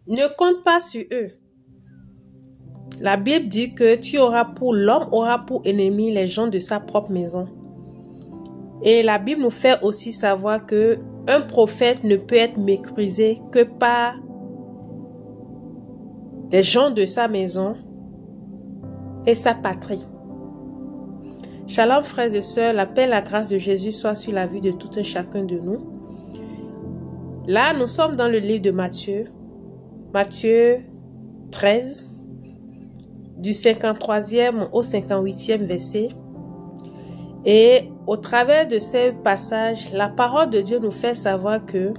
Ne compte pas sur eux. La Bible dit que l'homme aura pour ennemi les gens de sa propre maison. Et la Bible nous fait aussi savoir que un prophète ne peut être méprisé que par les gens de sa maison et sa patrie. Shalom frères et sœurs, la paix et la grâce de Jésus soit sur la vie de tout un chacun de nous. Là, nous sommes dans le livre de Matthieu, Matthieu 13, du 53e au 58e verset. Et au travers de ces passages, la parole de Dieu nous fait savoir que,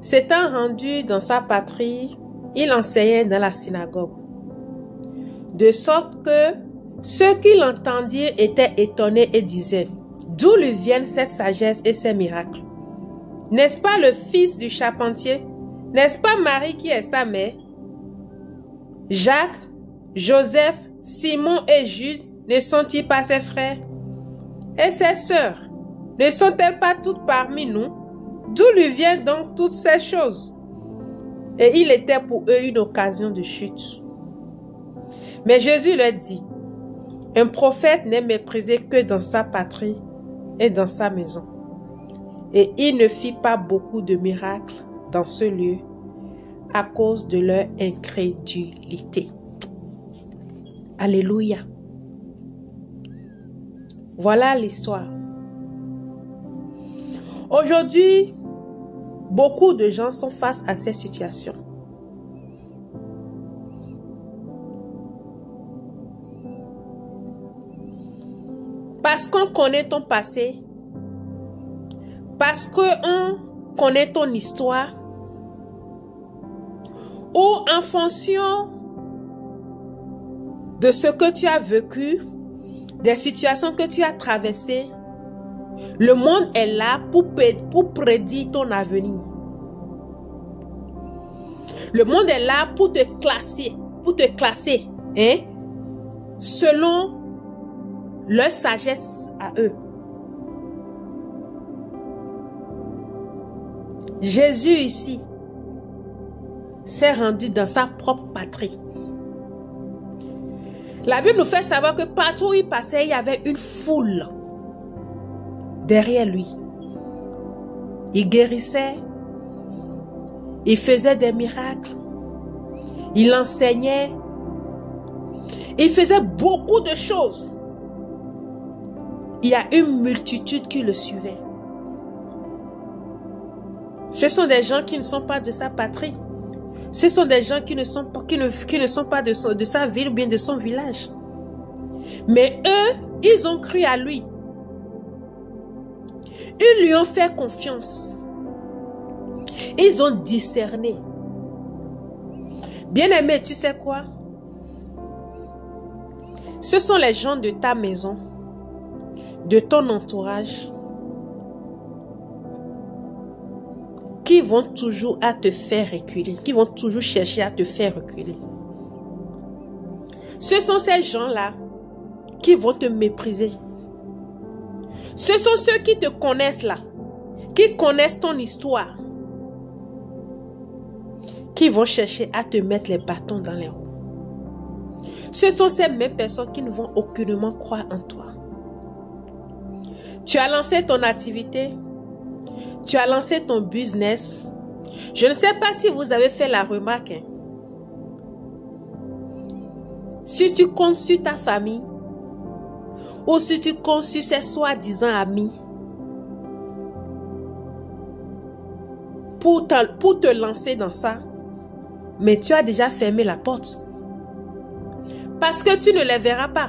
s'étant rendu dans sa patrie, il enseignait dans la synagogue. De sorte que ceux qui l'entendirent étaient étonnés et disaient, d'où lui viennent cette sagesse et ces miracles? N'est-ce pas le fils du charpentier? N'est-ce pas Marie qui est sa mère? Jacques, Joseph, Simon et Jude ne sont-ils pas ses frères? Et ses sœurs, ne sont-elles pas toutes parmi nous? D'où lui viennent donc toutes ces choses? Et il était pour eux une occasion de chute. Mais Jésus leur dit, un prophète n'est méprisé que dans sa patrie et dans sa maison. Et il ne fit pas beaucoup de miracles dans ce lieu à cause de leur incrédulité. Alléluia. Voilà l'histoire. Aujourd'hui, beaucoup de gens sont face à ces situations. Parce qu'on connaît ton passé, parce qu'on connaît ton histoire, ou en fonction de ce que tu as vécu, des situations que tu as traversées, le monde est là pour prédire ton avenir. Le monde est là pour te classer, hein, selon leur sagesse à eux. Jésus ici s'est rendu dans sa propre patrie. La Bible nous fait savoir que partout où il passait, il y avait une foule derrière lui. Il guérissait, il faisait des miracles, il enseignait, il faisait beaucoup de choses. Il y a une multitude qui le suivait. Ce sont des gens qui ne sont pas de sa patrie. Ce sont des gens qui ne sont pas de sa ville ou bien de son village. Mais eux, ils ont cru à lui. Ils lui ont fait confiance. Ils ont discerné. Bien-aimé, tu sais quoi? Ce sont les gens de ta maison, de ton entourage, qui vont toujours à te faire reculer, qui vont toujours chercher à te faire reculer. Ce sont ces gens-là qui vont te mépriser. Ce sont ceux qui te connaissent là, qui connaissent ton histoire, qui vont chercher à te mettre les bâtons dans les roues. Ce sont ces mêmes personnes qui ne vont aucunement croire en toi. Tu as lancé ton activité, tu as lancé ton business. Je ne sais pas si vous avez fait la remarque. Hein. Si tu comptes sur ta famille, ou si tu comptes sur ces soi-disant amis, pour te lancer dans ça, mais tu as déjà fermé la porte. Parce que tu ne les verras pas.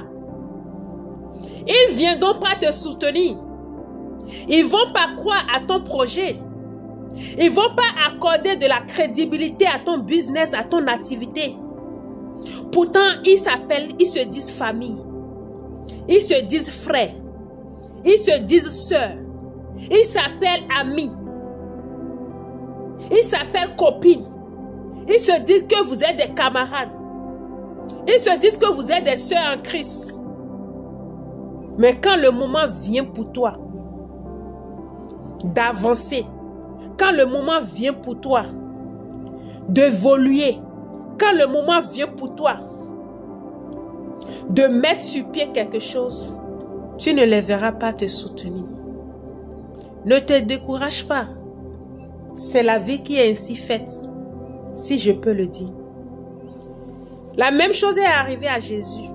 Ils ne viendront pas te soutenir. Ils ne vont pas croire à ton projet. Ils ne vont pas accorder de la crédibilité à ton business, à ton activité. Pourtant, ils se disent famille. Ils se disent frères. Ils se disent sœurs. Ils s'appellent amis. Ils s'appellent copines. Ils se disent que vous êtes des camarades. Ils se disent que vous êtes des sœurs en Christ. Mais quand le moment vient pour toi d'avancer, quand le moment vient pour toi d'évoluer, quand le moment vient pour toi de mettre sur pied quelque chose, tu ne les verras pas te soutenir. Ne te décourage pas. C'est la vie qui est ainsi faite, si je peux le dire. La même chose est arrivée à Jésus.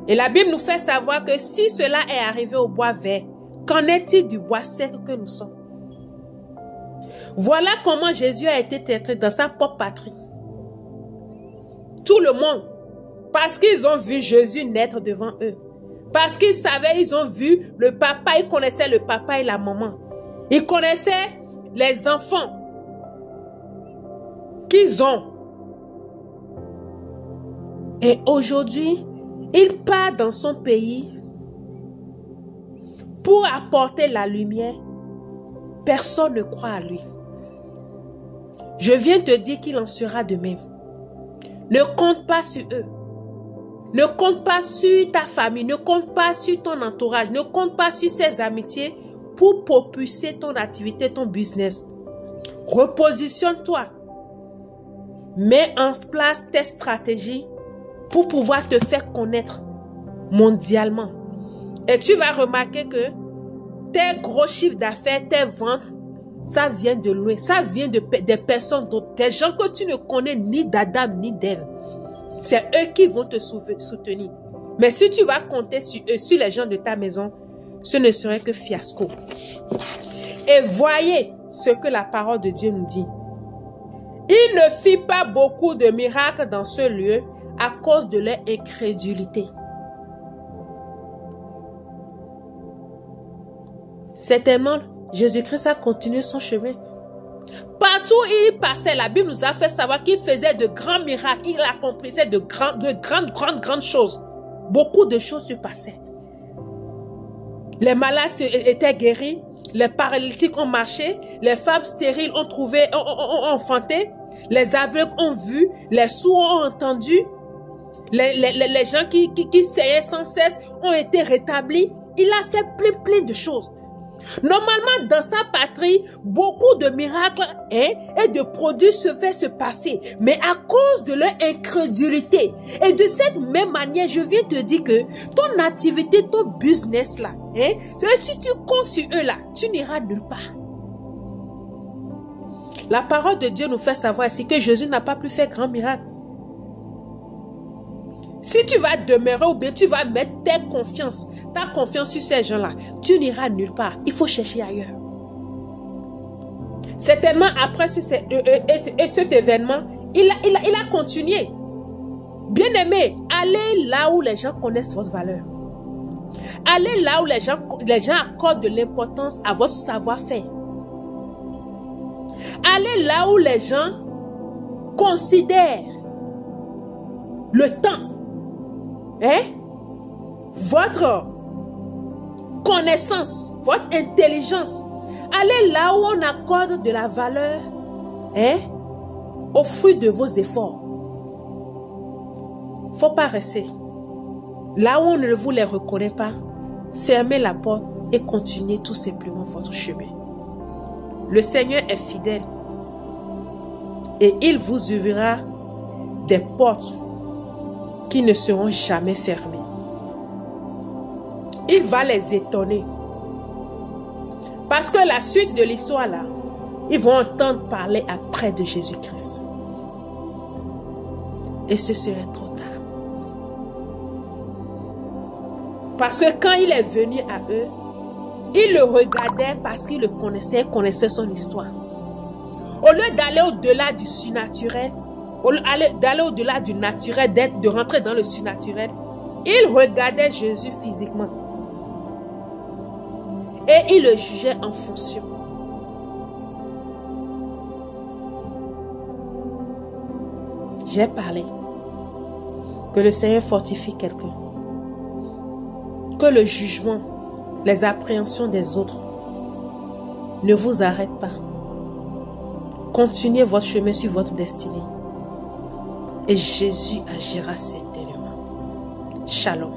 Et la Bible nous fait savoir que si cela est arrivé au bois vert, qu'en est-il du bois sec que nous sommes? Voilà comment Jésus a été traité dans sa propre patrie. Tout le monde, parce qu'ils ont vu Jésus naître devant eux, parce qu'ils savaient, ils ont vu le papa, ils connaissaient le papa et la maman. Ils connaissaient les enfants qu'ils ont. Et aujourd'hui, il part dans son pays pour apporter la lumière. Personne ne croit à lui. Je viens te dire qu'il en sera de même. Ne compte pas sur eux. Ne compte pas sur ta famille. Ne compte pas sur ton entourage. Ne compte pas sur ses amitiés pour propulser ton activité, ton business. Repositionne-toi. Mets en place tes stratégies pour pouvoir te faire connaître mondialement. Et tu vas remarquer que tes gros chiffres d'affaires, tes ventes, ça vient de loin. Ça vient des personnes d'autres, des gens que tu ne connais ni d'Adam ni d'Ève. C'est eux qui vont te soutenir. Mais si tu vas compter sur eux, sur les gens de ta maison, ce ne serait que fiasco. Et voyez ce que la parole de Dieu nous dit. Il ne fit pas beaucoup de miracles dans ce lieu à cause de leur incrédulité. Certainement, Jésus-Christ a continué son chemin. Partout où il passait, la Bible nous a fait savoir qu'il faisait de grands miracles. Il accomplissait de grandes choses. Beaucoup de choses se passaient. Les malades étaient guéris. Les paralytiques ont marché. Les femmes stériles ont enfanté. Les aveugles ont vu. Les sourds ont entendu. Les gens qui saillaient sans cesse ont été rétablis. Il a fait plein de choses. Normalement, dans sa patrie, beaucoup de miracles et de produits se passer. Mais à cause de leur incrédulité. Et de cette même manière, je viens te dire que ton activité, ton business là, si tu comptes sur eux là, tu n'iras nulle part. La parole de Dieu nous fait savoir ici que Jésus n'a pas pu faire grand miracle. Si tu vas demeurer ou bien tu vas mettre ta confiance sur ces gens-là, tu n'iras nulle part. Il faut chercher ailleurs. Certainement, après cet événement, il a continué. Bien-aimé, allez là où les gens connaissent votre valeur. Allez là où les gens accordent de l'importance à votre savoir-faire. Allez là où les gens considèrent le temps. Votre connaissance, votre intelligence. Allez là où on accorde de la valeur au fruit de vos efforts. Faut pas rester. Là où on ne vous les reconnaît pas, fermez la porte et continuez tout simplement votre chemin. Le Seigneur est fidèle et il vous ouvrira des portes qui ne seront jamais fermées. Il va les étonner. Parce que la suite de l'histoire là, ils vont entendre parler après de Jésus-Christ. Et ce serait trop tard. Parce que quand il est venu à eux, ils le regardaient parce qu'ils le connaissaient son histoire. Au lieu d'aller au-delà du surnaturel, d'aller au-delà du naturel, de rentrer dans le surnaturel, ils regardaient Jésus physiquement. Et ils le jugeaient en fonction. J'ai parlé. Que le Seigneur fortifie quelqu'un. Que le jugement, les appréhensions des autres ne vous arrêtent pas. Continuez votre chemin sur votre destinée. Et Jésus agira certainement. Shalom.